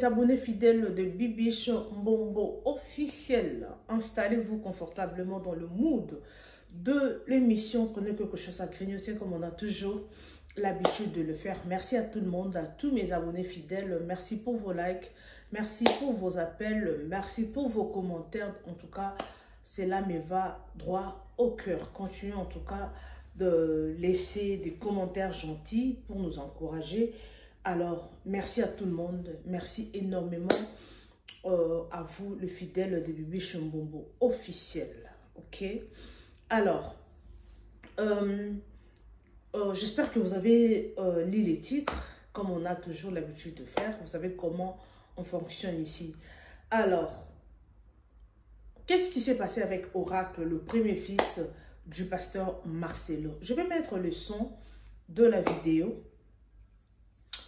abonnés fidèles de Bibiche Mbombo officiel, installez-vous confortablement dans le mood de l'émission. Prenez quelque chose à grignoter comme on a toujours l'habitude de le faire. Merci à tout le monde, à tous mes abonnés fidèles. Merci pour vos likes, merci pour vos appels, merci pour vos commentaires. En tout cas, cela me va droit au cœur. Continuez en tout cas de laisser des commentaires gentils pour nous encourager. Alors, merci à tout le monde. Merci énormément à vous, le fidèle de Bibiche Mbombo officiel. Ok? Alors, j'espère que vous avez lu les titres, comme on a toujours l'habitude de faire. Vous savez comment on fonctionne ici. Alors, qu'est-ce qui s'est passé avec Oracle, le premier fils du pasteur Marcelo? Je vais mettre le son de la vidéo.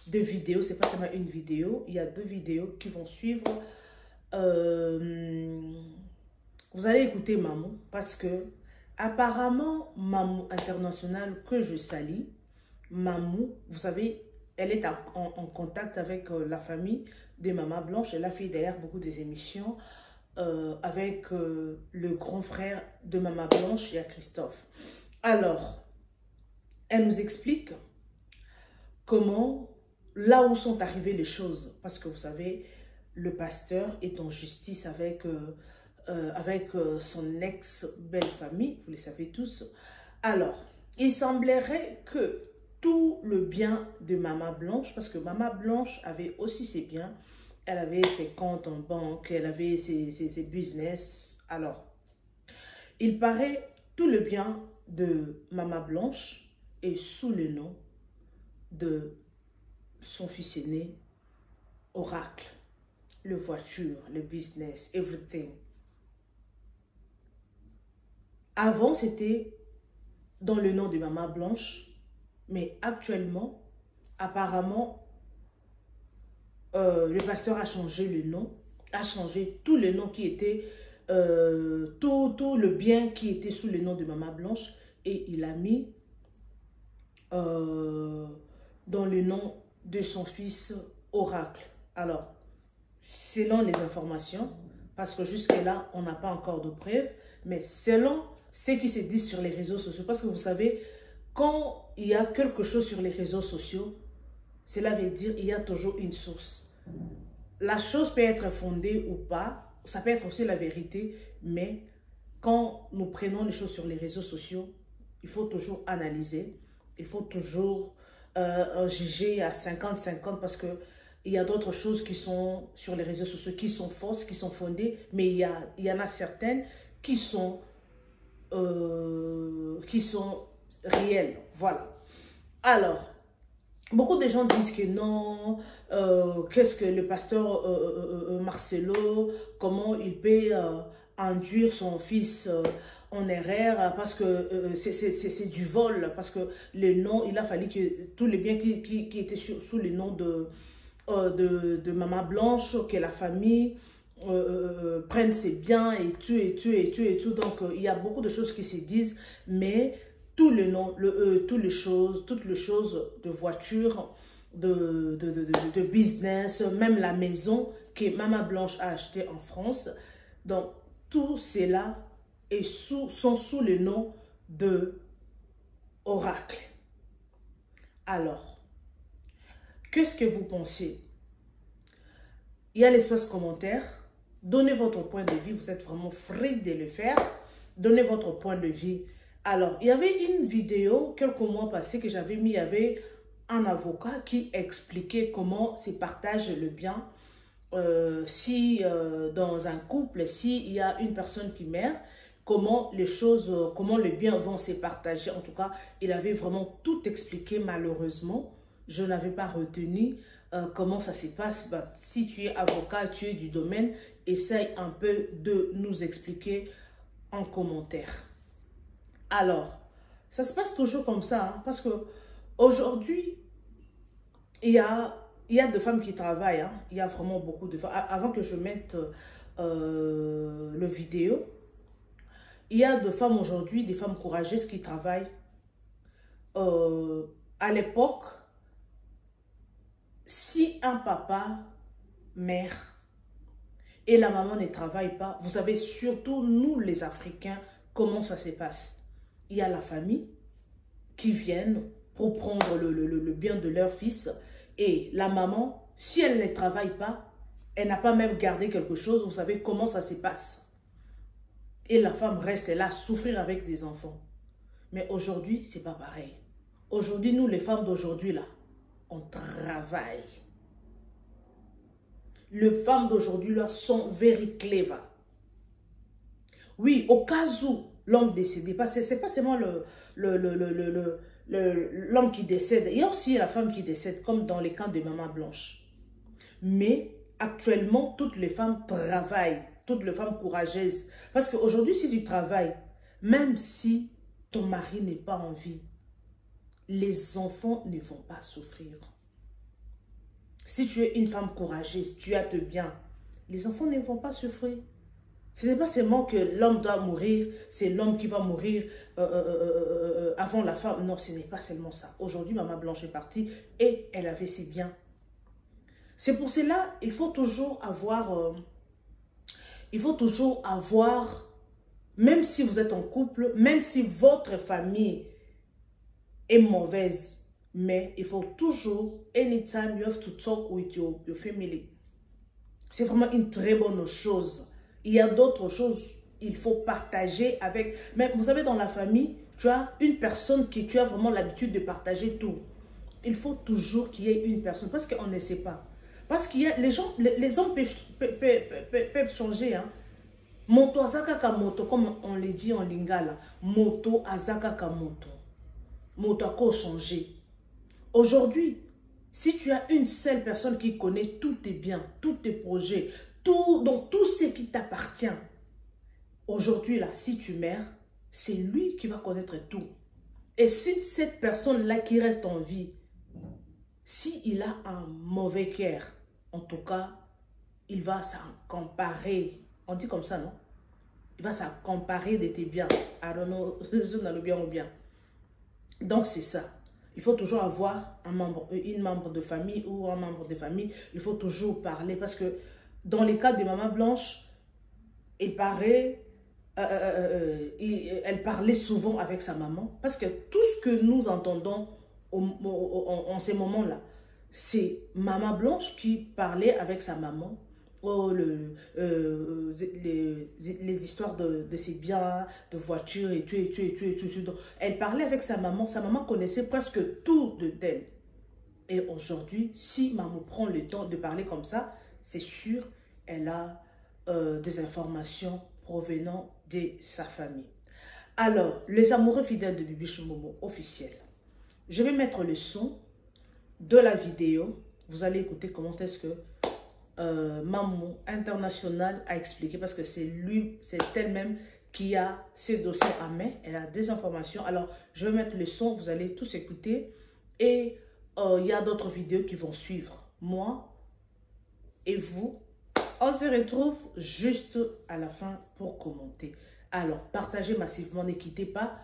Deux vidéos, c'est pas seulement une vidéo, il y a deux vidéos qui vont suivre. Vous allez écouter Mamou parce que apparemment Mamou International que je salue, Mamou, vous savez, elle est en contact avec la famille de Maman Blanche. Elle a fait d'ailleurs beaucoup des émissions avec le grand frère de Maman Blanche, il y a Christophe. Alors, elle nous explique comment, là où sont arrivées les choses, parce que vous savez, le pasteur est en justice avec, son ex-belle-famille, vous le savez tous. Alors, il semblerait que tout le bien de Maman Blanche, parce que Maman Blanche avait aussi ses biens, elle avait ses comptes en banque, elle avait ses business. Alors, il paraît tout le bien de Maman Blanche est sous le nom de son fils aîné, Oracle, le voiture, le business, everything. Avant, c'était dans le nom de Maman Blanche, mais actuellement, apparemment, le pasteur a changé le nom, a changé tout le nom qui était, tout le bien qui était sous le nom de Maman Blanche, et il a mis dans le nom de son fils Oracle. Alors, selon les informations, parce que jusque-là, on n'a pas encore de preuves, mais selon ce qui se dit sur les réseaux sociaux, parce que vous savez, quand il y a quelque chose sur les réseaux sociaux, cela veut dire qu'il y a toujours une source. La chose peut être fondée ou pas, ça peut être aussi la vérité, mais quand nous prenons les choses sur les réseaux sociaux, il faut toujours analyser, il faut toujours juger à 50-50 parce qu'il y a d'autres choses qui sont sur les réseaux sociaux qui sont fausses, qui sont fondées, mais il y en a certaines qui sont réelles. Voilà. Alors, beaucoup de gens disent que non, qu'est-ce que le pasteur Marcelo, comment il peut induire son fils en erreur, parce que c'est du vol, parce que le nom, il a fallu que tous les biens qui étaient sous le nom de Maman Blanche, que la famille prenne ses biens et tout. Donc, il y a beaucoup de choses qui se disent, mais tout le nom, toutes les choses de voiture, de business, même la maison que Maman Blanche a achetée en France. Donc, tout cela sont sous le nom de Oracle. Alors, qu'est-ce que vous pensez? Il y a l'espace commentaire. Donnez votre point de vue. Vous êtes vraiment free de le faire. Donnez votre point de vue. Alors, il y avait une vidéo quelques mois passés que j'avais mis. Il y avait un avocat qui expliquait comment se partage le bien. Si dans un couple, s'il y a une personne qui meurt, comment les choses, comment les biens vont se partager. En tout cas, il avait vraiment tout expliqué. Malheureusement, je n'avais pas retenu comment ça se passe. Bah, si tu es avocat, tu es du domaine, essaye un peu de nous expliquer en commentaire. Alors, ça se passe toujours comme ça, hein, parce que aujourd'hui, il y a des femmes qui travaillent, hein, il y a vraiment beaucoup de femmes. Avant que je mette le vidéo, il y a des femmes aujourd'hui, des femmes courageuses qui travaillent. À l'époque, si un papa mère et la maman ne travaille pas, vous savez, surtout nous les Africains, comment ça se passe? Il y a la famille qui viennent pour prendre le bien de leur fils et la maman, si elle ne travaille pas, elle n'a pas même gardé quelque chose, vous savez comment ça se passe. Et la femme reste là à souffrir avec des enfants. Mais aujourd'hui, c'est pas pareil. Aujourd'hui, nous les femmes d'aujourd'hui là, on travaille. Les femmes d'aujourd'hui là sont very clever. Oui, au cas où l'homme décède, parce que c'est pas seulement l'homme qui décède, il y a aussi la femme qui décède, comme dans les camps de Maman Blanche. Mais actuellement, toutes les femmes travaillent, toutes les femmes courageuses. Parce qu'aujourd'hui, si tu travailles, même si ton mari n'est pas en vie, les enfants ne vont pas souffrir. Si tu es une femme courageuse, tu as te bien, les enfants ne vont pas souffrir. Ce n'est pas seulement que l'homme doit mourir, c'est l'homme qui va mourir avant la femme. Non, ce n'est pas seulement ça. Aujourd'hui, Maman Blanche est partie et elle avait ses biens. C'est pour cela il faut toujours avoir, même si vous êtes en couple, même si votre famille est mauvaise, mais il faut toujours, anytime you have to talk with your family. C'est vraiment une très bonne chose. Il y a d'autres choses, il faut partager avec. Mais vous savez, dans la famille, tu as une personne qui tu as vraiment l'habitude de partager tout. Il faut toujours qu'il y ait une personne, parce qu'on ne sait pas. Parce qu'il y a les gens, les hommes peuvent changer. Hein. Moto azaka kamoto, comme on le dit en lingala. Moto azaka kamoto. Moto a changer. Aujourd'hui, si tu as une seule personne qui connaît tous tes biens, tous tes projets, donc tout ce qui t'appartient, aujourd'hui là, si tu meurs, c'est lui qui va connaître tout. Et si cette personne-là qui reste en vie, s'il a un mauvais cœur, en tout cas, il va s'en comparer. On dit comme ça, non? Il va s'en comparer de tes biens. I don't know, je n'ai le bien ou bien. Donc c'est ça. Il faut toujours avoir une membre de famille ou un membre de famille. Il faut toujours parler parce que dans les cas de Maman Blanche, elle parlait souvent avec sa maman. Parce que tout ce que nous entendons en ces moments-là, c'est Maman Blanche qui parlait avec sa maman. Oh, les histoires de ses biens, de voitures et tout. Donc, elle parlait avec sa maman connaissait presque tout de d'elle. Et aujourd'hui, si maman prend le temps de parler comme ça, c'est sûr, elle a des informations provenant de sa famille. Alors, les amoureux fidèles de Bibiche Momo officiel. Je vais mettre le son de la vidéo. Vous allez écouter comment est-ce que Maman International a expliqué, parce que c'est elle-même qui a ces dossiers à main, elle a des informations. Alors, je vais mettre le son, vous allez tous écouter et il y a d'autres vidéos qui vont suivre. Moi et vous, on se retrouve juste à la fin pour commenter. Alors, partagez massivement, ne quittez pas.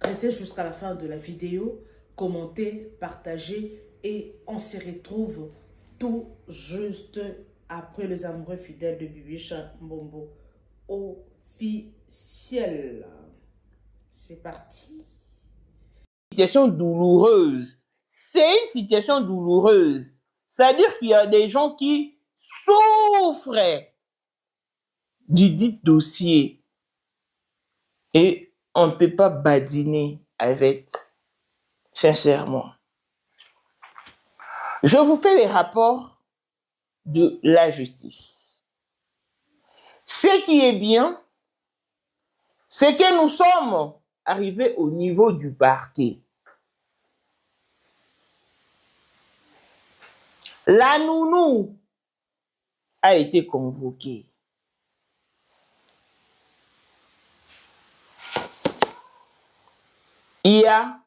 Restez jusqu'à la fin de la vidéo, commentez, partagez. Et on se retrouve tout juste après les amoureux fidèles de Bibiche Momo officiel. C'est parti. Situation douloureuse. C'est une situation douloureuse. C'est-à-dire qu'il y a des gens qui souffrent du dit dossier. Et on ne peut pas badiner avec, sincèrement. Je vous fais les rapports de la justice. Ce qui est bien, c'est que nous sommes arrivés au niveau du parquet. La nounou a été convoquée. Il y a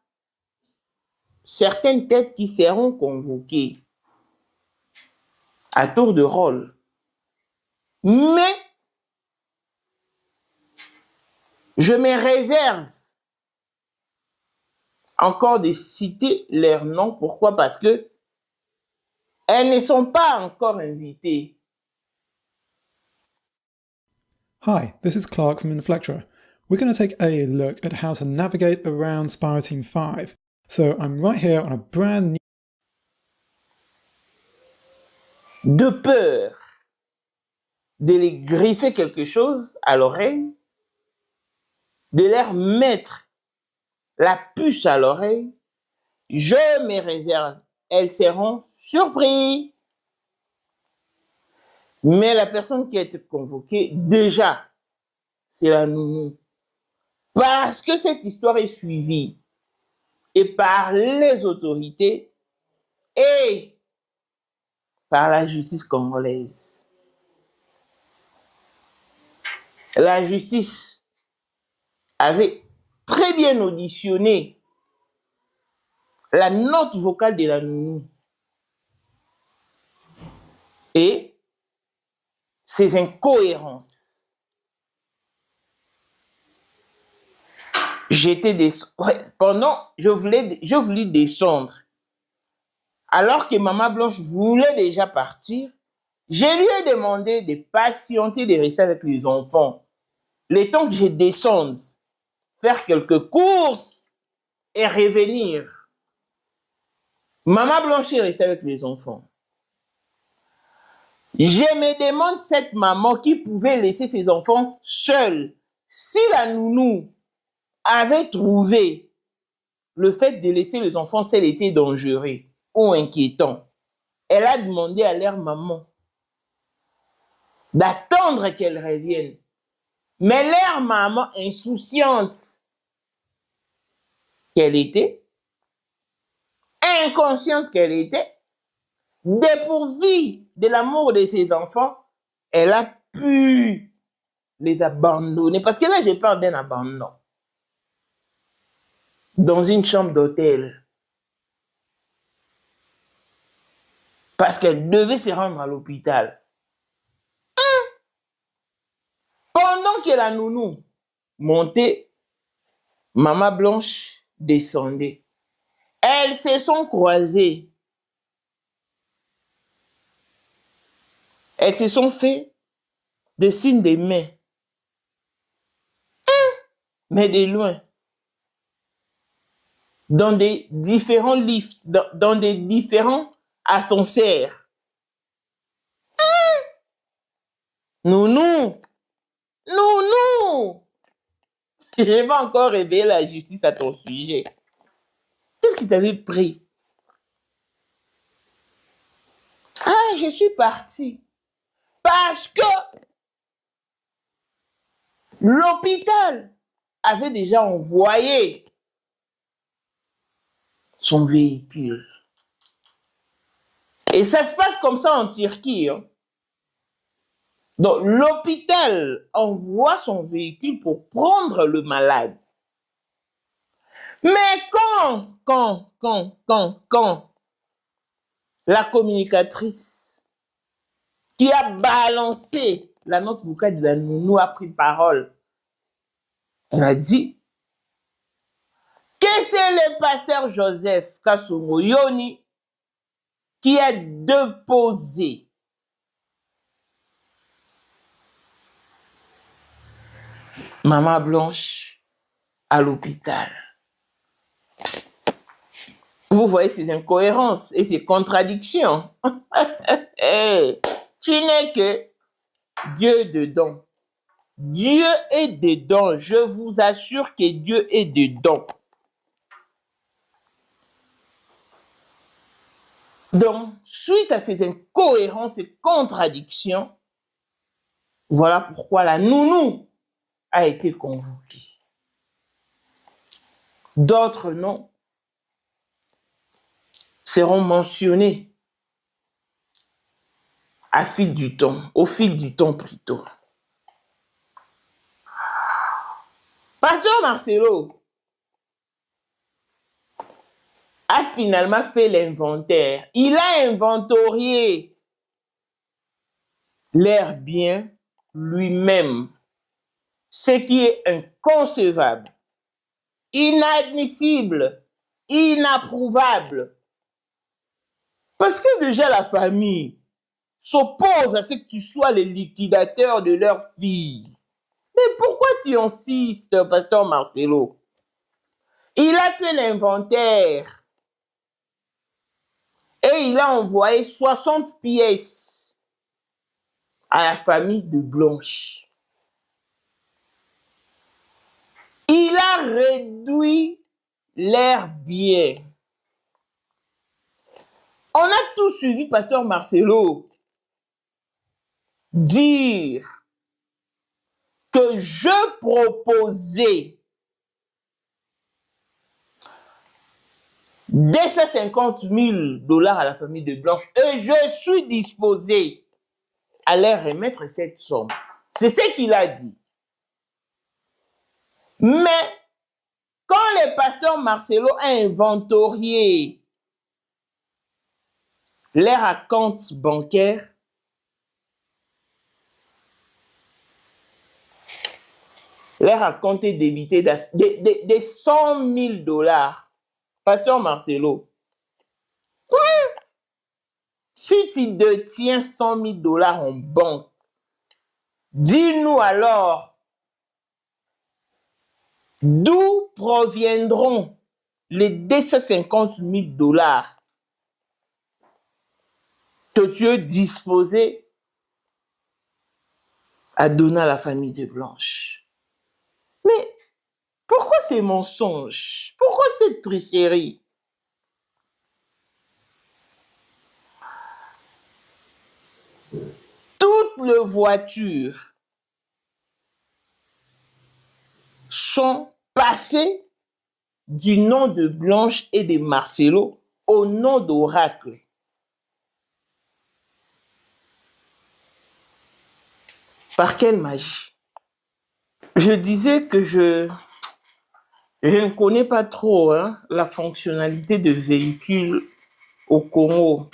certaines têtes qui seront convoquées à tour de rôle. Mais je me réserve encore de citer leurs noms. Pourquoi? Parce que Elles ne sont pas encore invitées. Hi, this is Clark from Inflectra. We're going to take a look at how to navigate around Spyroteam 5. So I'm right here on a brand new... De peur de les griffer quelque chose à l'oreille, de leur mettre la puce à l'oreille, je me réserve. Elles seront surprises. Mais la personne qui a été convoquée, déjà, c'est la nounou. Parce que cette histoire est suivie et par les autorités et par la justice congolaise. La justice avait très bien auditionné la note vocale de la nounou et ses incohérences. Je voulais descendre. Alors que Maman Blanche voulait déjà partir, je lui ai demandé de patienter, de rester avec les enfants. Le temps que je descende, faire quelques courses et revenir. Maman Blanche est restée avec les enfants. Je me demande cette maman qui pouvait laisser ses enfants seuls. Si la nounou avait trouvé le fait de laisser les enfants seuls était dangereux ou inquiétant, elle a demandé à leur maman d'attendre qu'elle revienne. Mais leur maman, insouciante qu'elle était, inconsciente qu'elle était, dépourvue de l'amour de ses enfants, elle a pu les abandonner. Parce que là, je parle d'un abandon. Dans une chambre d'hôtel. Parce qu'elle devait se rendre à l'hôpital. Pendant que la nounou montait, Maman Blanche descendait. Elles se sont croisées. Elles se sont fait des signes des mains. Mais de loin. Dans des différents lifts, dans des différents ascenseurs. Nounou! Nounou! Je vais encore réveiller la justice à ton sujet. Qu'est-ce qui t'avait pris? Ah, je suis partie. Parce que l'hôpital avait déjà envoyé son véhicule. Et ça se passe comme ça en Turquie. Hein. Donc, l'hôpital envoie son véhicule pour prendre le malade. Mais quand la communicatrice qui a balancé la note vocale de la nounou a pris parole, elle a dit que c'est le pasteur Joseph Kasongo-Yoni qui a déposé Maman Blanche à l'hôpital. Vous voyez ces incohérences et ces contradictions. Hey, tu n'es que Dieu dedans. Dieu est dedans. Je vous assure que Dieu est dedans. Donc, suite à ces incohérences et contradictions, voilà pourquoi la nounou a été convoquée. D'autres noms seront mentionnés au fil du temps plutôt. Pasteur Marcelo a finalement fait l'inventaire. Il a inventorié leurs biens lui-même, ce qui est inconcevable, inadmissible, inapprouvable Parce que déjà la famille s'oppose à ce que tu sois le liquidateur de leur fille. Mais pourquoi tu insistes, pasteur Marcelo? Il a fait l'inventaire et il a envoyé 60 pièces à la famille de Blanche. Il a réduit leurs biens. On a tous suivi pasteur Marcelo dire que je proposais 250 000 $ à la famille de Blanche et je suis disposé à leur remettre cette somme. C'est ce qu'il a dit. Mais quand le pasteur Marcelo a inventorié leur compte bancaire, leur compte est débité de 100 000 $. Pasteur Marcelo, si tu détiens 100 000 $ en banque, dis-nous alors d'où proviendront les 250 000 $ que tu es disposé à donner à la famille de Blanche. Mais pourquoi ces mensonges? Pourquoi cette tricherie? Toutes les voitures sont passées du nom de Blanche et de Marcelo au nom d'Oracle. Par quelle magie? Je disais que je ne connais pas trop la fonctionnalité de véhicules au Congo.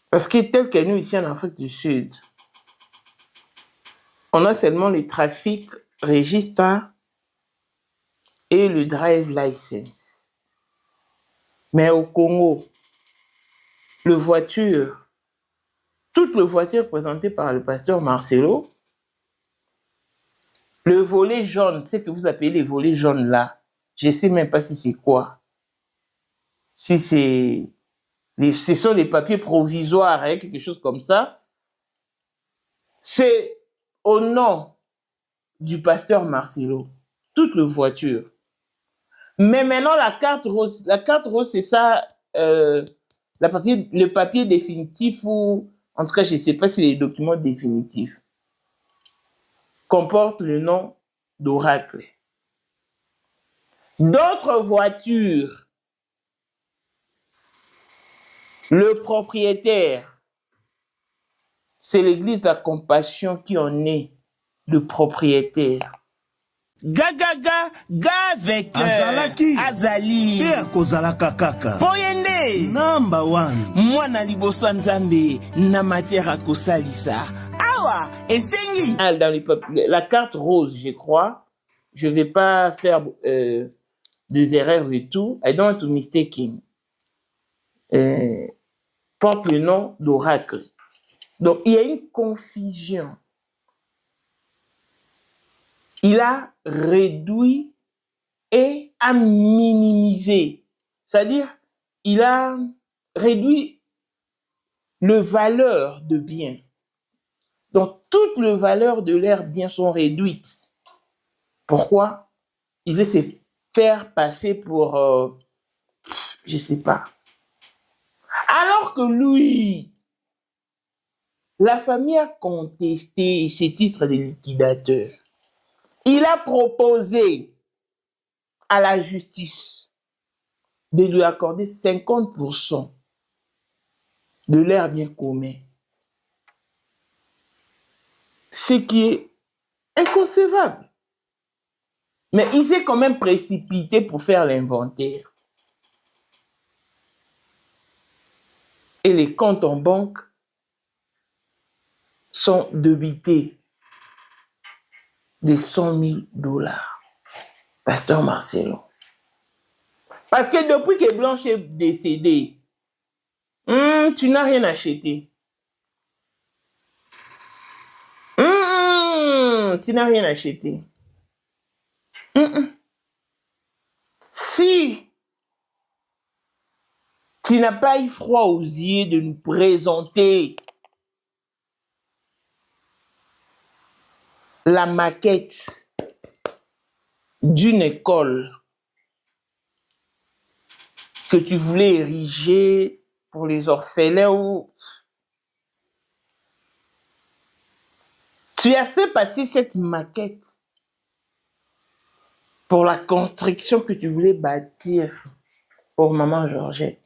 Parce que tel que nous, ici en Afrique du Sud, on a seulement les trafic registres et le drive license. Mais au Congo, toutes les voitures présentées par le pasteur Marcelo, le volet jaune, ce que vous appelez les volets jaunes là, je ne sais même pas si c'est quoi. Si ce sont les papiers provisoires, quelque chose comme ça. C'est au nom du pasteur Marcelo. Toutes les voitures. Mais maintenant, la carte rose, c'est ça, le papier définitif ou, en tout cas, je ne sais pas si les documents définitifs comportent le nom d'Oracle. D'autres voitures, le propriétaire, c'est l'église de la compassion qui en est le propriétaire. Gagaga, gavek, Azalaki, azali, pe kozalaka kaka. Poyende, Number one. Mwana liboso nzambe, na matière kosalisa. Awa, esengi. Dans la carte rose, je crois, je vais pas faire des erreurs et tout. I don't want to mistaken. Porte le nom d'Oracle. Donc, il y a une confusion. Il a réduit et a minimisé. C'est-à-dire, il a réduit le valeur de biens. Donc, toutes les valeurs de leurs biens sont réduites. Pourquoi? Il veut se faire passer pour, je ne sais pas. Alors que lui, la famille a contesté ses titres de liquidateur. Il a proposé à la justice de lui accorder 50% de leurs biens communs. Ce qui est inconcevable. Mais il s'est quand même précipité pour faire l'inventaire. Et les comptes en banque sont débités de 100 000 $. Pasteur Marcelo. Parce que depuis que Blanche est décédée, Tu n'as rien acheté. Tu n'as rien acheté. Si tu n'as pas eu froid aux yeux de nous présenter la maquette d'une école que tu voulais ériger pour les orphelins ou... Tu as fait passer cette maquette pour la construction que tu voulais bâtir pour maman Georgette.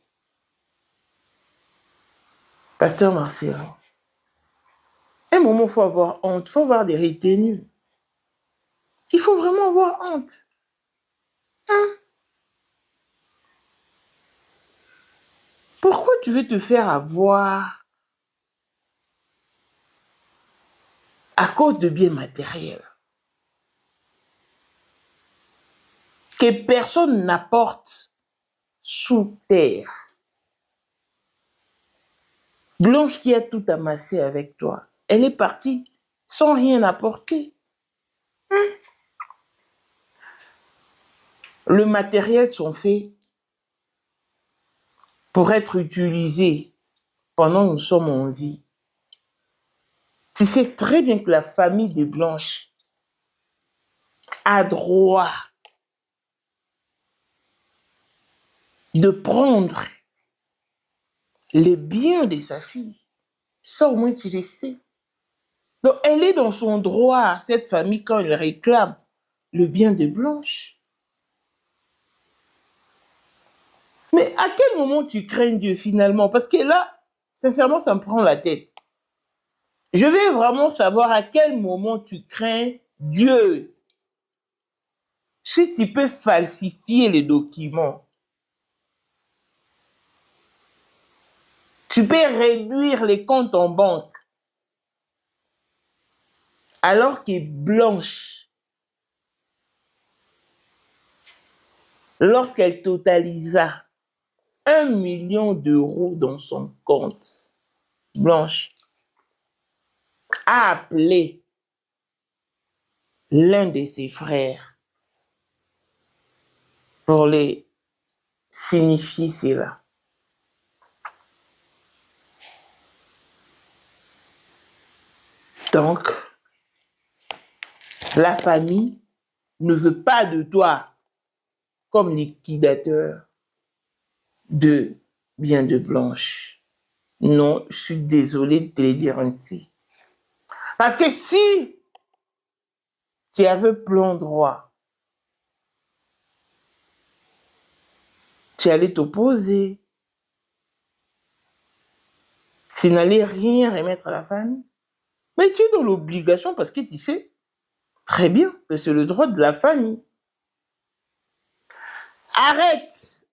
Pasteur Marcelo, un moment, il faut avoir honte, il faut avoir des retenues. Il faut vraiment avoir honte. Pourquoi tu veux te faire avoir à cause de biens matériels que personne n'apporte sous terre? Blanche qui a tout amassé avec toi, elle est partie sans rien apporter. Le matériel sont faits pour être utilisés pendant que nous sommes en vie. Tu sais très bien que la famille de Blanche a droit de prendre les biens de sa fille. Ça, au moins, tu le sais. Donc, elle est dans son droit, cette famille, quand elle réclame le bien de Blanche. Mais à quel moment tu crains Dieu, finalement? Parce que là, sincèrement, ça me prend la tête. Je veux vraiment savoir à quel moment tu crains Dieu. Si tu peux falsifier les documents, tu peux réduire les comptes en banque, alors que Blanche, lorsqu'elle totalisa 1 million d'euros dans son compte, Blanche a appelé l'un de ses frères pour les signifier cela. Donc, la famille ne veut pas de toi comme liquidateur de biens de Blanche. Non, je suis désolée de te le dire ainsi. Parce que si tu avais plein droit, tu allais t'opposer. Tu n'allais rien remettre à la famille. Mais tu es dans l'obligation parce que tu sais très bien que c'est le droit de la famille. Arrête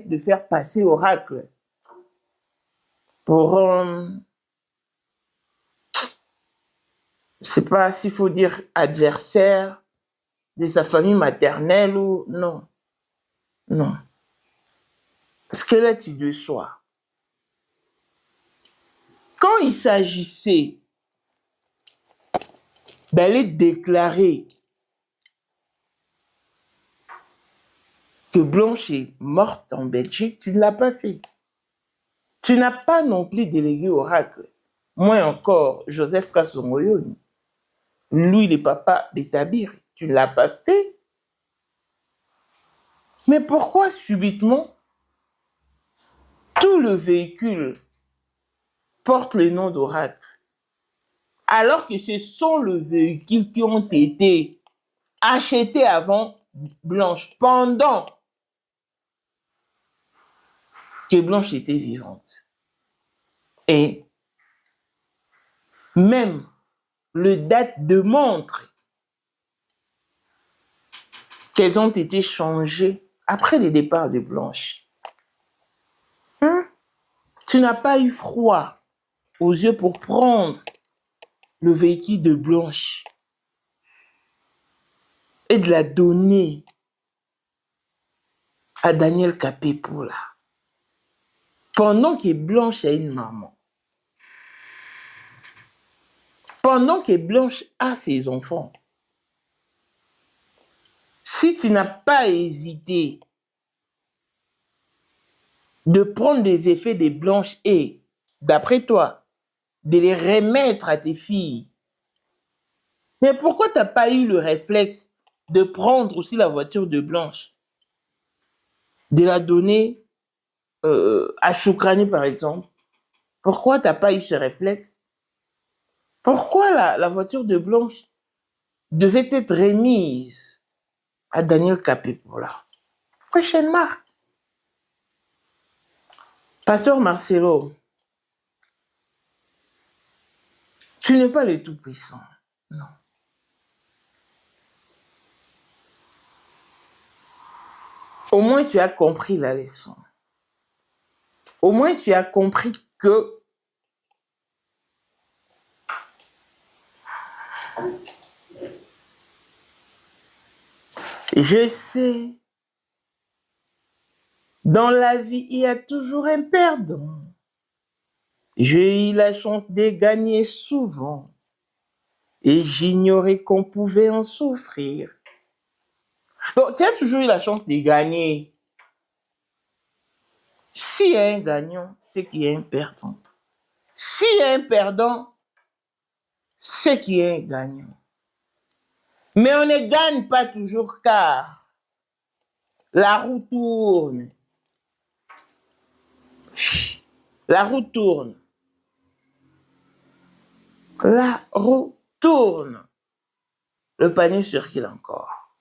de faire passer oracle pour, je ne sais pas s'il faut dire adversaire de sa famille maternelle ou non. Non. Parce que là, tu le sois. Quand il s'agissait d'aller déclarer que Blanche est morte en Belgique, tu ne l'as pas fait. Tu n'as pas non plus délégué oracle. Moins encore, Joseph Kasongoyoni. Lui, le papa de Tabir, tu ne l'as pas fait. Mais pourquoi subitement tout le véhicule porte le nom d'oracle, alors que ce sont les véhicules qui ont été achetés avant Blanche, pendant que Blanche était vivante. Et même le date de montre qu'elles ont été changées après le départ de Blanche. Tu n'as pas eu froid aux yeux pour prendre le véhicule de Blanche et de la donner à Daniel Kapepoula. pendant que Blanche a une maman, pendant que Blanche a ses enfants, si tu n'as pas hésité de prendre les effets des Blanches et, d'après toi, de les remettre à tes filles, mais pourquoi tu n'as pas eu le réflexe de prendre aussi la voiture de Blanche, de la donner à Choukrani, par exemple? Pourquoi tu n'as pas eu ce réflexe? Pourquoi la voiture de Blanche devait être remise à Daniel Kapepola? Question mark. Pasteur Marcelo, tu n'es pas le Tout-Puissant. Non. Au moins, tu as compris la leçon. Au moins, tu as compris que je sais, dans la vie, il y a toujours un perdant. J'ai eu la chance de gagner souvent et j'ignorais qu'on pouvait en souffrir. Donc, tu as toujours eu la chance de gagner. S'il y a un gagnant, c'est qu'il y a un perdant. S'il y a un perdant, c'est qu'il y a un gagnant. Mais on ne gagne pas toujours car la roue tourne. La roue tourne. La roue tourne. Le panier circule encore.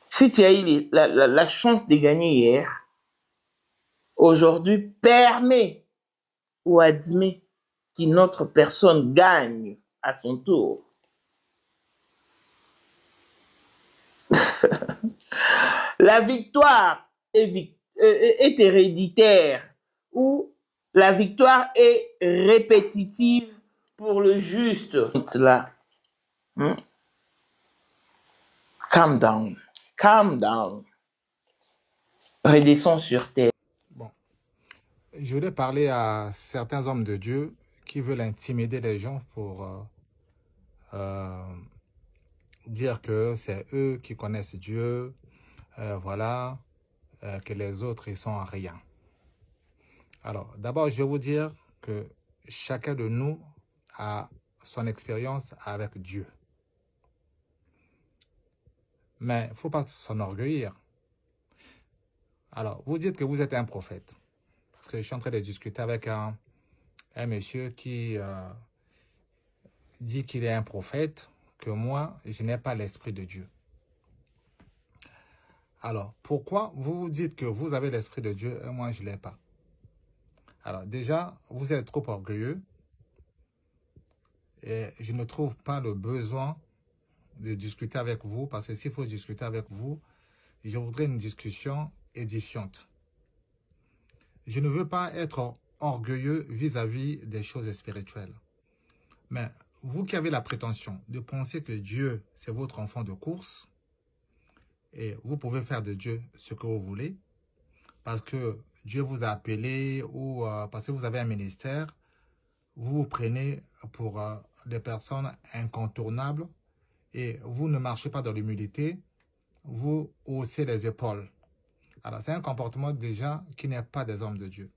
Si tu as eu la chance de gagner hier, aujourd'hui, permet ou admet qu'une autre personne gagne à son tour. La victoire est héréditaire ou la victoire est répétitive pour le juste. Là. Calm down. Calm down. Redescends sur terre. Bon. Je voulais parler à certains hommes de Dieu qui veulent intimider les gens pour dire que c'est eux qui connaissent Dieu, voilà, que les autres, ils sont en rien. Alors, d'abord, je vais vous dire que chacun de nous a son expérience avec Dieu. Mais il ne faut pas s'enorgueillir. Alors, vous dites que vous êtes un prophète. Parce que je suis en train de discuter avec un monsieur qui dit qu'il est un prophète, que moi, je n'ai pas l'esprit de Dieu. Alors, pourquoi vous dites que vous avez l'esprit de Dieu et moi, je ne l'ai pas? Alors, déjà, vous êtes trop orgueilleux et je ne trouve pas le besoin de discuter avec vous parce que s'il faut discuter avec vous, je voudrais une discussion édifiante. Je ne veux pas être orgueilleux vis-à-vis des choses spirituelles. Mais vous qui avez la prétention de penser que Dieu, c'est votre enfant de course, et vous pouvez faire de Dieu ce que vous voulez, parce que Dieu vous a appelé ou parce que vous avez un ministère, vous vous prenez pour des personnes incontournables et vous ne marchez pas dans l'humilité, vous haussez les épaules. Alors, c'est un comportement déjà qui n'est pas des hommes de Dieu.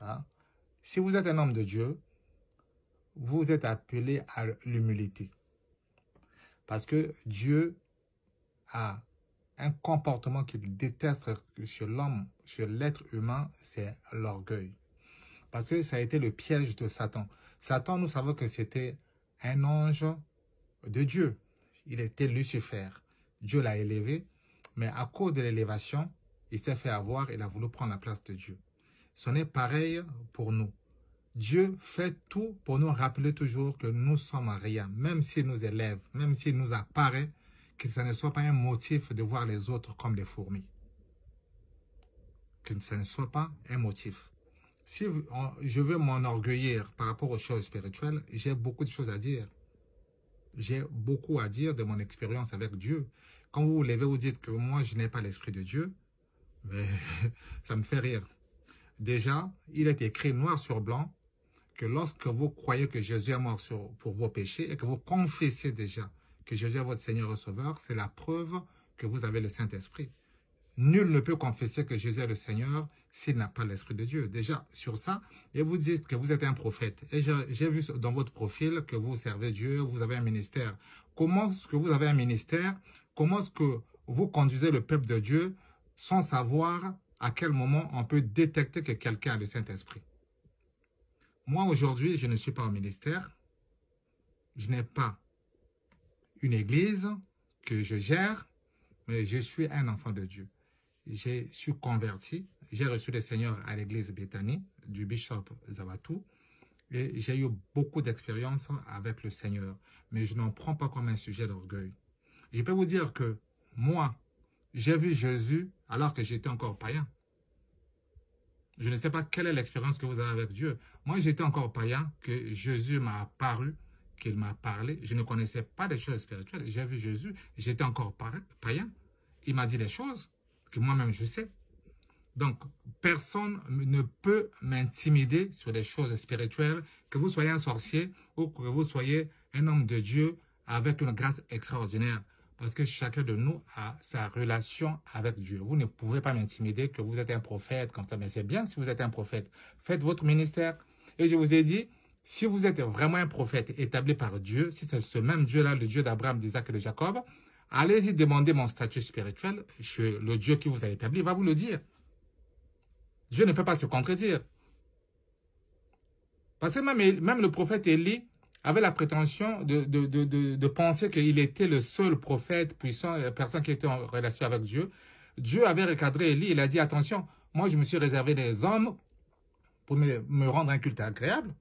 Hein? Si vous êtes un homme de Dieu, vous êtes appelé à l'humilité. Parce que Dieu a un comportement qu'il déteste chez l'homme, chez l'être humain, c'est l'orgueil. Parce que ça a été le piège de Satan. Satan, nous savons que c'était un ange de Dieu. Il était Lucifer. Dieu l'a élevé, mais à cause de l'élévation, il s'est fait avoir, il a voulu prendre la place de Dieu. Ce n'est pareil pour nous. Dieu fait tout pour nous rappeler toujours que nous sommes rien, même s'il nous élève, même s'il nous apparaît, que ce ne soit pas un motif de voir les autres comme des fourmis. Que ce ne soit pas un motif. Si je veux m'enorgueillir par rapport aux choses spirituelles, j'ai beaucoup de choses à dire. J'ai beaucoup à dire de mon expérience avec Dieu. Quand vous vous levez, vous dites que moi, je n'ai pas l'esprit de Dieu, mais ça me fait rire. déjà, il est écrit noir sur blanc que lorsque vous croyez que Jésus est mort pour vos péchés et que vous confessez déjà que Jésus est votre Seigneur et Sauveur, c'est la preuve que vous avez le Saint-Esprit. Nul ne peut confesser que Jésus est le Seigneur s'il n'a pas l'Esprit de Dieu. Déjà, sur ça, et vous dites que vous êtes un prophète. Et j'ai vu dans votre profil que vous servez Dieu, vous avez un ministère. Comment est-ce que vous avez un ministère? Comment est-ce que vous conduisez le peuple de Dieu sans savoir à quel moment on peut détecter que quelqu'un a le Saint-Esprit? Moi, aujourd'hui, je ne suis pas au ministère. Je n'ai pas une église que je gère, mais je suis un enfant de Dieu. Je suis converti. J'ai reçu le Seigneur à l'église Bethany du bishop Zawatou. Et j'ai eu beaucoup d'expérience avec le Seigneur. Mais je n'en prends pas comme un sujet d'orgueil. Je peux vous dire que moi, j'ai vu Jésus alors que j'étais encore païen. Je ne sais pas quelle est l'expérience que vous avez avec Dieu. Moi, j'étais encore païen, que Jésus m'a apparu, qu'il m'a parlé. Je ne connaissais pas des choses spirituelles. J'ai vu Jésus, j'étais encore païen. Il m'a dit des choses que moi-même je sais. Donc, personne ne peut m'intimider sur des choses spirituelles, que vous soyez un sorcier ou que vous soyez un homme de Dieu avec une grâce extraordinaire. Parce que chacun de nous a sa relation avec Dieu. Vous ne pouvez pas m'intimider que vous êtes un prophète comme ça. Mais c'est bien si vous êtes un prophète. Faites votre ministère. Et je vous ai dit, si vous êtes vraiment un prophète établi par Dieu, si c'est ce même Dieu-là, le Dieu d'Abraham, d'Isaac et de Jacob, allez-y demander mon statut spirituel. Le Dieu qui vous a établi va vous le dire. Dieu ne peut pas se contredire. Parce que même le prophète Élie avait la prétention de penser qu'il était le seul prophète puissant, personne qui était en relation avec Dieu. Dieu avait recadré Élie, il a dit, attention, moi je me suis réservé des hommes pour me rendre un culte agréable.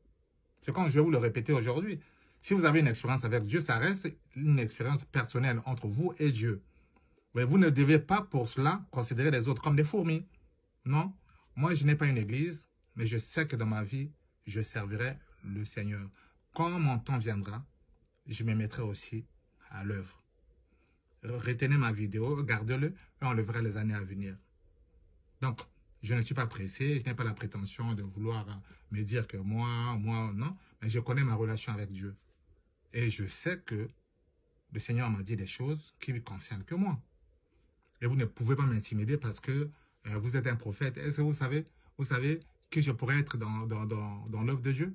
C'est comme je vais vous le répéter aujourd'hui. Si vous avez une expérience avec Dieu, ça reste une expérience personnelle entre vous et Dieu. Mais vous ne devez pas pour cela considérer les autres comme des fourmis. Non. Moi, je n'ai pas une église, mais je sais que dans ma vie, je servirai le Seigneur. Quand mon temps viendra, je me mettrai aussi à l'œuvre. Retenez ma vidéo, gardez-le et on le verra les années à venir. Donc, je ne suis pas pressé, je n'ai pas la prétention de vouloir me dire que moi, non. Mais je connais ma relation avec Dieu. Et je sais que le Seigneur m'a dit des choses qui ne concernent que moi. Et vous ne pouvez pas m'intimider parce que vous êtes un prophète. Est-ce que vous savez que je pourrais être dans l'œuvre de Dieu?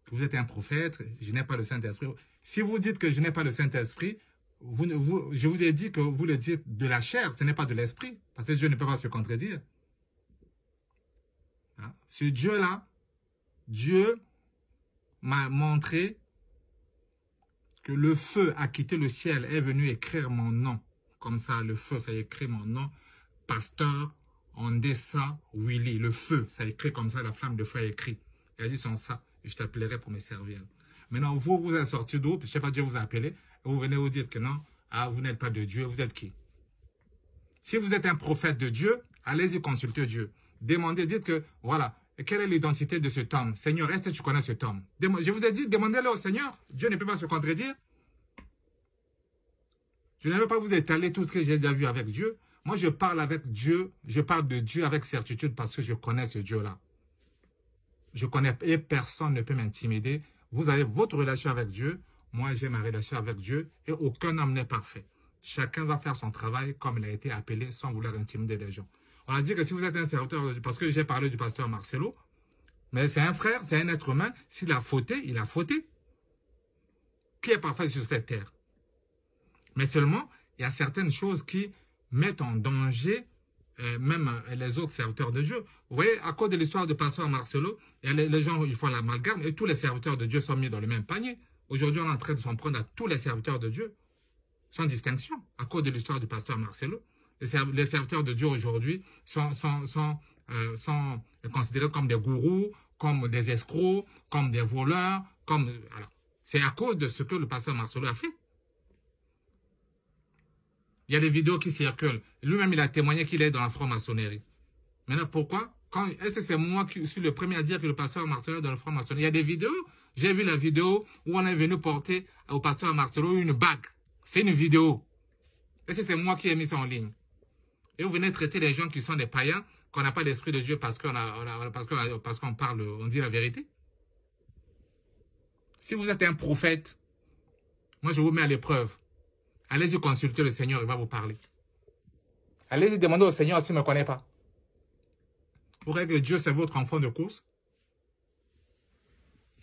Que vous êtes un prophète, je n'ai pas le Saint-Esprit. Si vous dites que je n'ai pas le Saint-Esprit, je vous ai dit que vous le dites de la chair, ce n'est pas de l'esprit. Parce que Dieu ne peut pas se contredire. Hein? Ce Dieu-là, Dieu m'a montré que le feu a quitté le ciel, est venu écrire mon nom. Comme ça, le feu, ça écrit mon nom. Pasteur Ondessa Willy. Le feu, ça écrit comme ça, la flamme de feu a écrit. Il a dit sans ça, je t'appellerai pour me servir. Maintenant, vous êtes sorti d'où? Je ne sais pas, Dieu vous a appelé. Et vous venez vous dire que non, vous n'êtes pas de Dieu, vous êtes qui? Si vous êtes un prophète de Dieu, allez-y consulter Dieu. Demandez, dites que, voilà, quelle est l'identité de cet homme? Seigneur, est-ce que tu connais cet homme? Je vous ai dit, demandez-le au Seigneur. Dieu ne peut pas se contredire. Je ne vais pas vous étaler tout ce que j'ai déjà vu avec Dieu. Moi, je parle avec Dieu. Je parle de Dieu avec certitude parce que je connais ce Dieu-là. Je connais et personne ne peut m'intimider. Vous avez votre relation avec Dieu. Moi, j'ai ma relation avec Dieu et aucun homme n'est parfait. Chacun va faire son travail comme il a été appelé sans vouloir intimider les gens. On a dit que si vous êtes un serviteur de Dieu, parce que j'ai parlé du pasteur Marcelo, mais c'est un frère, c'est un être humain. S'il a fauté, il a fauté. Qui est parfait sur cette terre? Mais seulement, il y a certaines choses qui mettent en danger même les autres serviteurs de Dieu. Vous voyez, à cause de l'histoire du pasteur Marcelo, les gens ils font l'amalgame et tous les serviteurs de Dieu sont mis dans le même panier. Aujourd'hui, on est en train de s'en prendre à tous les serviteurs de Dieu, sans distinction, à cause de l'histoire du pasteur Marcelo. Les serviteurs de Dieu aujourd'hui sont considérés comme des gourous, comme des escrocs, comme des voleurs. C'est à cause de ce que le pasteur Marcelo a fait. Il y a des vidéos qui circulent. Lui-même, il a témoigné qu'il est dans la franc-maçonnerie. Maintenant, pourquoi? Est-ce que c'est moi qui suis le premier à dire que le pasteur Marcelo est dans la franc-maçonnerie? Il y a des vidéos. J'ai vu la vidéo où on est venu porter au pasteur Marcelo une bague. C'est une vidéo. Est-ce que c'est moi qui ai mis ça en ligne? Et vous venez traiter les gens qui sont des païens qu'on n'a pas l'esprit de Dieu parce qu'on parle, on dit la vérité? Si vous êtes un prophète, moi je vous mets à l'épreuve. Allez-y consulter le Seigneur, il va vous parler. Allez-y demander au Seigneur s'il ne me connaît pas. Vous croyez que Dieu c'est votre enfant de course?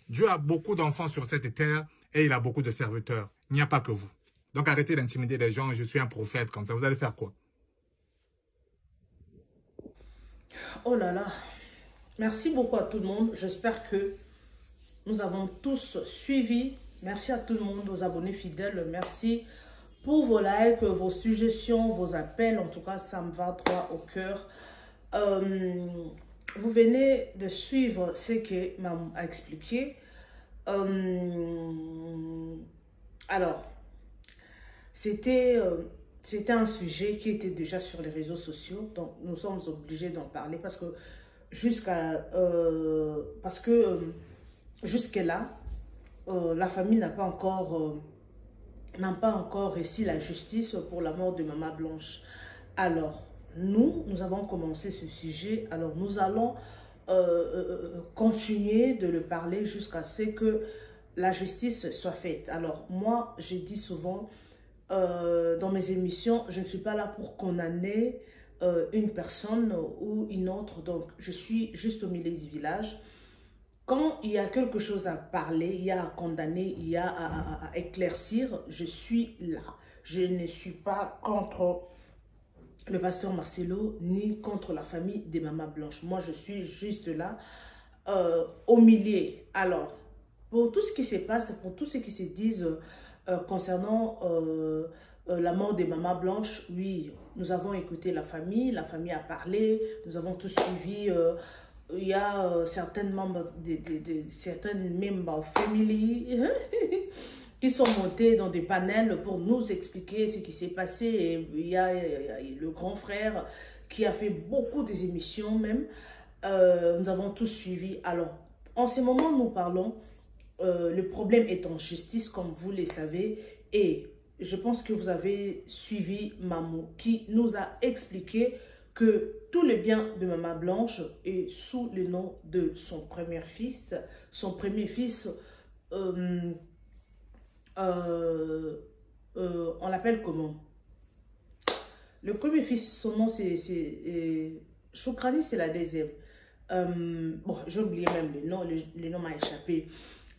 Dieu a beaucoup d'enfants sur cette terre et il a beaucoup de serviteurs. Il n'y a pas que vous. Donc arrêtez d'intimider les gens, je suis un prophète comme ça. Vous allez faire quoi? Oh là là. Merci beaucoup à tout le monde. J'espère que nous avons tous suivi. Merci à tout le monde, aux abonnés fidèles. Merci pour vos likes, vos suggestions, vos appels. En tout cas, ça me va droit au cœur. Vous venez de suivre ce que maman a expliqué. Alors, c'était un sujet qui était déjà sur les réseaux sociaux. Donc, nous sommes obligés d'en parler parce que jusque-là, la famille n'a pas encore réussi la justice pour la mort de Maman Blanche. Alors, nous avons commencé ce sujet. Alors, nous allons continuer de le parler jusqu'à ce que la justice soit faite. Alors, moi, je dis souvent dans mes émissions, je ne suis pas là pour condamner une personne ou une autre. Donc, je suis juste au milieu du village. Quand il y a quelque chose à parler, il y a à condamner, il y a à éclaircir, je suis là. Je ne suis pas contre le pasteur Marcelo, ni contre la famille des Maman Blanche. Moi, je suis juste là, au milieu. Alors, pour tout ce qui se passe, pour tout ce qui se dit concernant la mort des Maman Blanche, oui, nous avons écouté la famille a parlé, nous avons tous suivi. Il y a certaines membres certaines membres family qui sont montés dans des panels pour nous expliquer ce qui s'est passé. Et il y a le grand frère qui a fait beaucoup des émissions même. Nous avons tous suivi. Alors, en ce moment, nous parlons. Le problème est en justice, comme vous le savez. Et je pense que vous avez suivi Mamou qui nous a expliqué que tout le bien de Maman Blanche est sous le nom de son premier fils. Son premier fils, on l'appelle comment? Le premier fils, son nom c'est Choukrani, c'est la deuxième. Bon, j'ai oublié même le nom m'a échappé.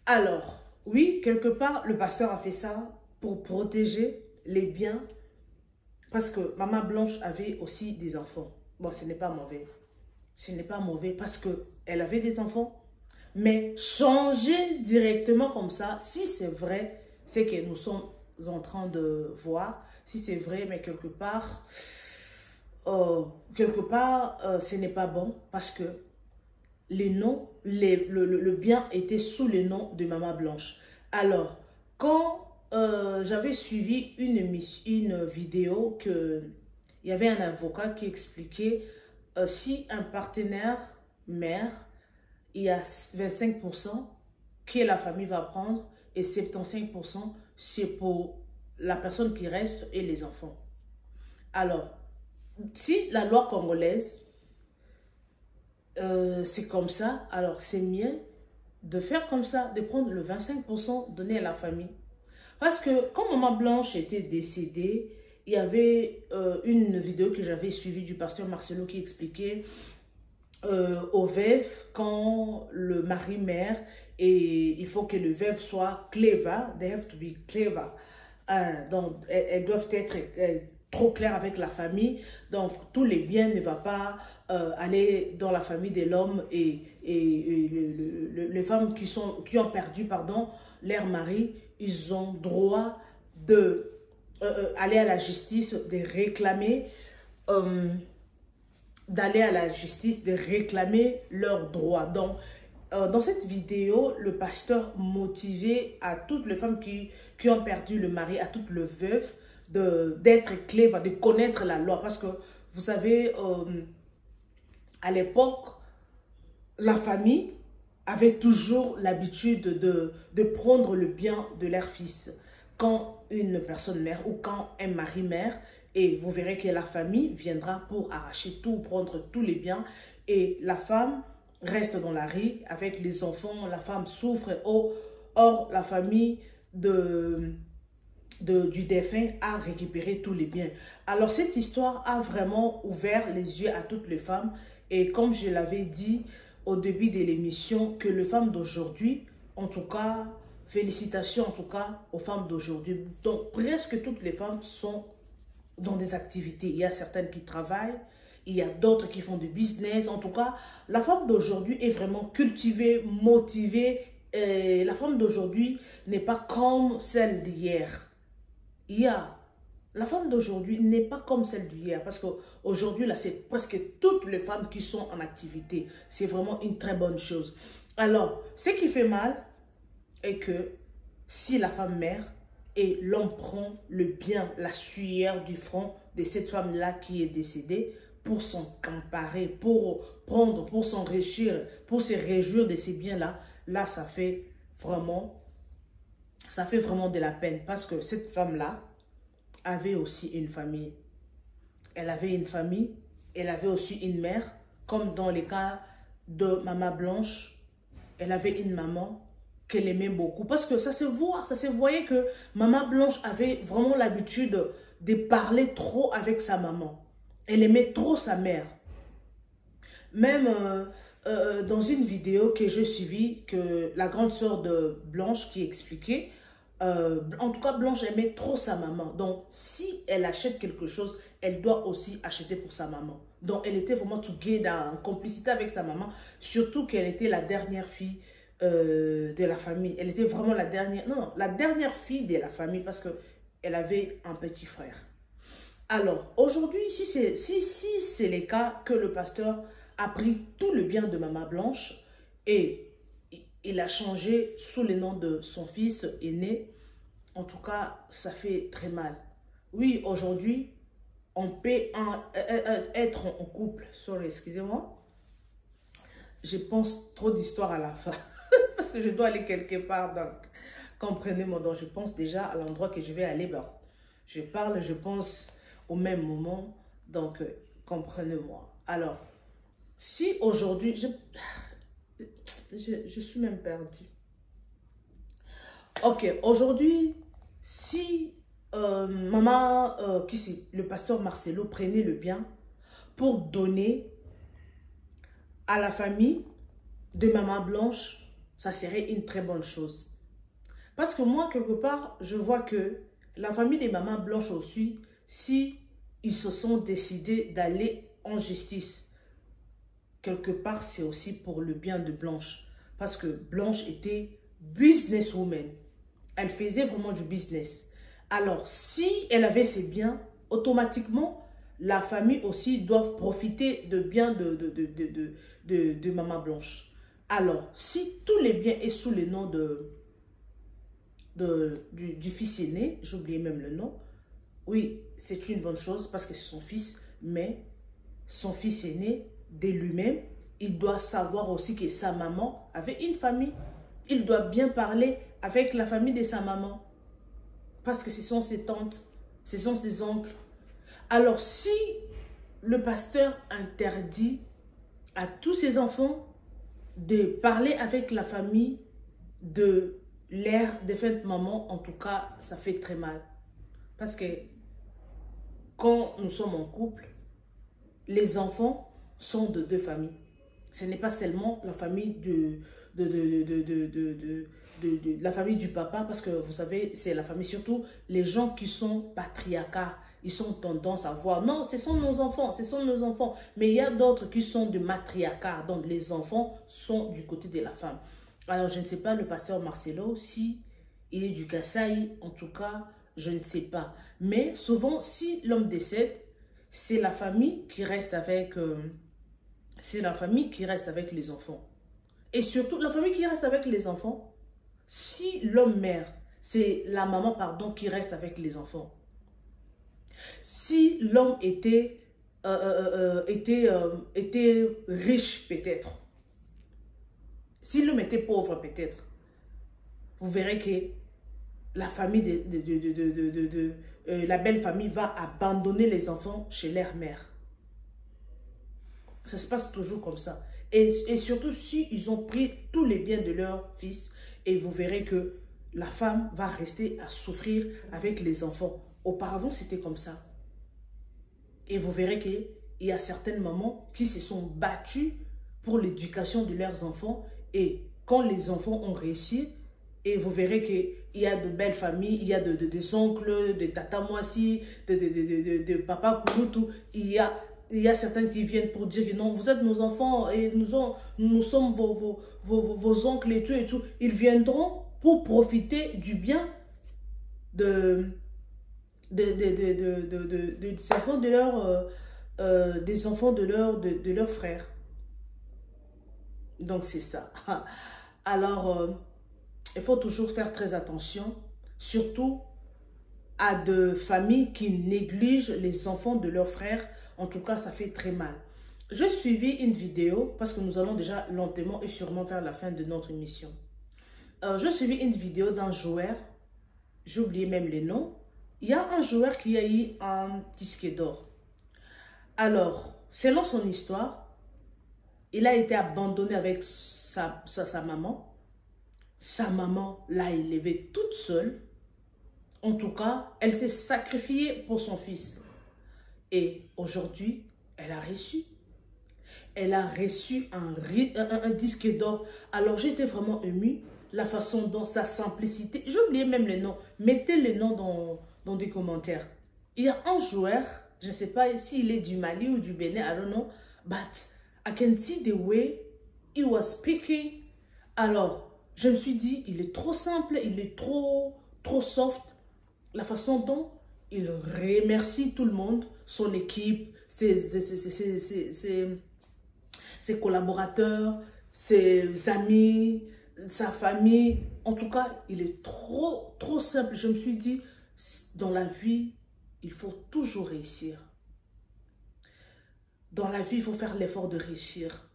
Alors, oui, quelque part, le pasteur a fait ça pour protéger les biens. Parce que Maman Blanche avait aussi des enfants. Bon, ce n'est pas mauvais. Ce n'est pas mauvais parce qu'elle avait des enfants. Mais changer directement comme ça, si c'est vrai, c'est que nous sommes en train de voir. Si c'est vrai, mais quelque part, ce n'est pas bon. Parce que le bien était sous le nom de Maman Blanche. Alors, quand j'avais suivi une vidéo que il y avait un avocat qui expliquait si un partenaire mère, il y a 25% que la famille va prendre et 75% c'est pour la personne qui reste et les enfants. Alors, si la loi congolaise c'est comme ça, alors c'est mieux de faire comme ça, de prendre le 25% donné à la famille. Parce que quand Maman Blanche était décédée, il y avait une vidéo que j'avais suivie du pasteur Marcelo qui expliquait aux veuves, quand le mari meurt, et il faut que le veuve soit clever, they have to be clever. Donc, elles doivent être trop claires avec la famille. Donc, tous les biens ne vont pas aller dans la famille de l'homme et les femmes qui ont perdu, pardon, leur mari, ils ont droit de aller à la justice, de réclamer, leurs droits. Donc, dans cette vidéo, le pasteur motivait à toutes les femmes qui ont perdu le mari, à toutes les veuves, d'être clever, de connaître la loi. Parce que, vous savez, à l'époque, la famille avait toujours l'habitude de prendre le bien de leur fils. Quand une personne meurt ou quand un mari meurt, Et vous verrez que la famille viendra pour arracher tout, prendre tous les biens. Et la femme reste dans la rue avec les enfants. La femme souffre. Or, la famille du défunt a récupéré tous les biens. Alors, cette histoire a vraiment ouvert les yeux à toutes les femmes. Et comme je l'avais dit au début de l'émission, que les femmes d'aujourd'hui, en tout cas, félicitations en tout cas aux femmes d'aujourd'hui. Donc, presque toutes les femmes sont dans des activités. Il y a certaines qui travaillent, il y a d'autres qui font du business. En tout cas, la femme d'aujourd'hui est vraiment cultivée, motivée. Et la femme d'aujourd'hui n'est pas comme celle d'hier. La femme d'aujourd'hui n'est pas comme celle d'hier. Parce qu'aujourd'hui, là, c'est presque toutes les femmes qui sont en activité. C'est vraiment une très bonne chose. Alors, ce qui fait mal est que si la femme meurt, et l'homme prend le bien, la sueur du front de cette femme-là qui est décédée pour s'emparer, pour prendre, pour s'enrichir, pour se réjouir de ces biens-là. Là, ça fait vraiment de la peine parce que cette femme-là avait aussi une famille. Elle avait une famille, elle avait aussi une mère, comme dans les cas de Maman Blanche. Elle avait une maman qu'elle aimait beaucoup. Parce que ça se voyait que Maman Blanche avait vraiment l'habitude de parler trop avec sa maman. Elle aimait trop sa mère. Même dans une vidéo que j'ai suivie, que la grande sœur de Blanche qui expliquait, en tout cas Blanche aimait trop sa maman. Donc si elle achète quelque chose, elle doit aussi acheter pour sa maman. Donc elle était vraiment together, en complicité avec sa maman, surtout qu'elle était la dernière fille de la famille. Elle était vraiment la dernière, non, la dernière fille de la famille parce qu'elle avait un petit frère. Alors, aujourd'hui, si c'est le cas que le pasteur a pris tout le bien de Maman Blanche et il a changé sous le nom de son fils aîné, en tout cas, ça fait très mal. Oui, aujourd'hui, on peut être en couple. Sorry, excusez-moi. Je pense trop d'histoires à la fin. Parce que je dois aller quelque part, donc comprenez-moi. Donc je pense déjà à l'endroit que je vais aller. Ben, je parle, je pense au même moment, donc comprenez-moi. Alors, si aujourd'hui, je suis même perdue. Ok, aujourd'hui, si le pasteur Marcelo prenait le bien pour donner à la famille de Maman Blanche, ça serait une très bonne chose. Parce que moi, quelque part, je vois que la famille des Maman Blanche aussi, si ils se sont décidés d'aller en justice, quelque part, c'est aussi pour le bien de Blanche. Parce que Blanche était businesswoman. Elle faisait vraiment du business. Alors, si elle avait ses biens, automatiquement, la famille aussi doit profiter de biens de Maman Blanche. Alors, si tous les biens sont sous le nom du fils aîné, j'ai oublié même le nom, oui, c'est une bonne chose parce que c'est son fils, mais son fils aîné, de lui-même, il doit savoir aussi que sa maman avait une famille. Il doit bien parler avec la famille de sa maman parce que ce sont ses tantes, ce sont ses oncles. Alors, si le pasteur interdit à tous ses enfants de parler avec la famille de leur défunte maman, en tout cas, ça fait très mal. Parce que quand nous sommes en couple, les enfants sont de deux familles. Ce n'est pas seulement la famille la famille du papa, parce que vous savez, c'est la famille, surtout les gens qui sont patriarcats. Ils ont tendance à voir, non, ce sont nos enfants, ce sont nos enfants. Mais il y a d'autres qui sont de matriarcat, donc les enfants sont du côté de la femme. Alors, je ne sais pas, le pasteur Marcelo, si il est du Kasaï, en tout cas, je ne sais pas. Mais souvent, si l'homme décède, c'est la famille qui reste avec, les enfants. Et surtout, la famille qui reste avec les enfants, si l'homme meurt, c'est la maman, pardon, qui reste avec les enfants. Si l'homme était riche, peut-être. Si l'homme était pauvre, peut-être. Vous verrez que la famille la belle famille va abandonner les enfants chez leur mère. Ça se passe toujours comme ça. Et surtout si ils ont pris tous les biens de leur fils, et vous verrez que la femme va rester à souffrir avec les enfants. Auparavant, c'était comme ça. Et vous verrez qu'il y a certaines mamans qui se sont battues pour l'éducation de leurs enfants. Et quand les enfants ont réussi, et vous verrez qu'il y a de belles familles, il y a des oncles, des tatamoissi, de papa Kouroutou, il y a certains qui viennent pour dire que non, vous êtes nos enfants et nous sommes vos oncles et tout. Ils viendront pour profiter du bien des enfants de leurs frères. Donc c'est ça. Alors, il faut toujours faire très attention, surtout à de familles qui négligent les enfants de leurs frères. En tout cas, ça fait très mal. J'ai suivi une vidéo, parce que nous allons déjà lentement et sûrement vers la fin de notre émission. J'ai suivi une vidéo d'un joueur, j'ai oublié même les noms. Il y a un joueur qui a eu un disque d'or. Alors, selon son histoire, il a été abandonné avec sa maman. Sa maman l'a élevé toute seule. En tout cas, elle s'est sacrifiée pour son fils. Et aujourd'hui, elle a reçu. Elle a reçu un disque d'or. Alors, j'étais vraiment émue. La façon dont sa simplicité. J'ai oublié même les noms. Mettez les noms dans des commentaires. Il y a un joueur, je ne sais pas s'il est du Mali ou du Bénin, I don't know. But I can see the way he was speaking. Alors, je me suis dit, il est trop simple, il est trop soft. La façon dont il remercie tout le monde, son équipe, ses collaborateurs, ses amis, sa famille. En tout cas, il est trop simple. Je me suis dit, dans la vie, il faut toujours réussir. Dans la vie, il faut faire l'effort de réussir.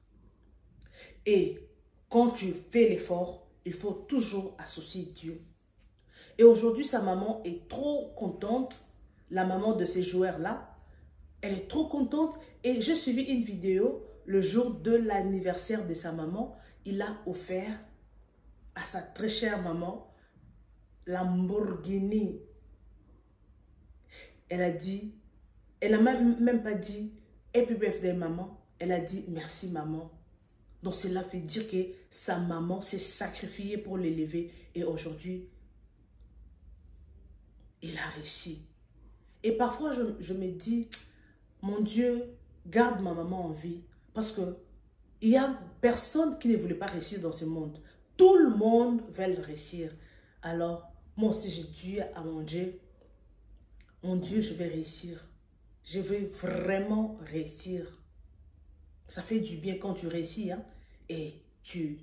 Et quand tu fais l'effort, il faut toujours associer Dieu. Et aujourd'hui, sa maman est trop contente. La maman de ces joueurs-là, elle est trop contente. Et j'ai suivi une vidéo le jour de l'anniversaire de sa maman. Il a offert à sa très chère maman Lamborghini. Elle a dit, elle n'a même pas dit Happy birthday maman. Elle a dit merci maman. Donc cela fait dire que sa maman s'est sacrifiée pour l'élever. Et aujourd'hui, il a réussi. Et parfois, je me dis, mon Dieu, garde ma maman en vie. Parce que il n'y a personne qui ne voulait pas réussir dans ce monde. Tout le monde veut réussir. Alors, moi aussi, j'ai dû à manger. Mon Dieu, je vais réussir. Je vais vraiment réussir. Ça fait du bien quand tu réussis. Hein? Et tu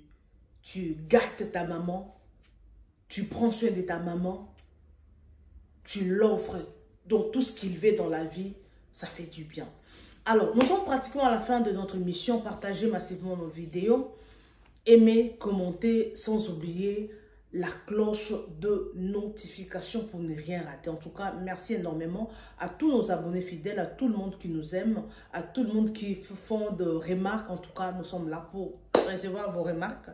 gâtes ta maman. Tu prends soin de ta maman. Tu l'offres. Donc, tout ce qu'il veut dans la vie, ça fait du bien. Alors, nous sommes pratiquement à la fin de notre émission. Partagez massivement nos vidéos. Aimez, commentez, sans oublier la cloche de notification pour ne rien rater. En tout cas, merci énormément à tous nos abonnés fidèles, à tout le monde qui nous aime, à tout le monde qui font de remarques. En tout cas, nous sommes là pour recevoir vos remarques.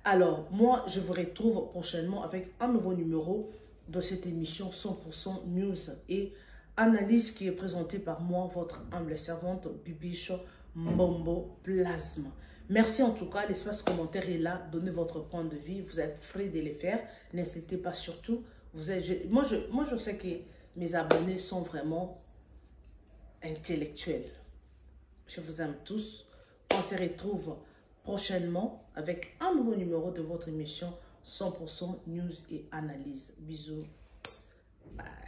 Alors, moi, je vous retrouve prochainement avec un nouveau numéro de cette émission 100% News et Analyse qui est présentée par moi, votre humble servante, Bibiche Mbombo Plasma. Merci en tout cas, l'espace commentaire est là, donnez votre point de vue, vous êtes frais de les faire, n'hésitez pas surtout. Moi, je sais que mes abonnés sont vraiment intellectuels. Je vous aime tous. On se retrouve prochainement avec un nouveau numéro de votre émission 100% News et Analyse. Bisous. Bye.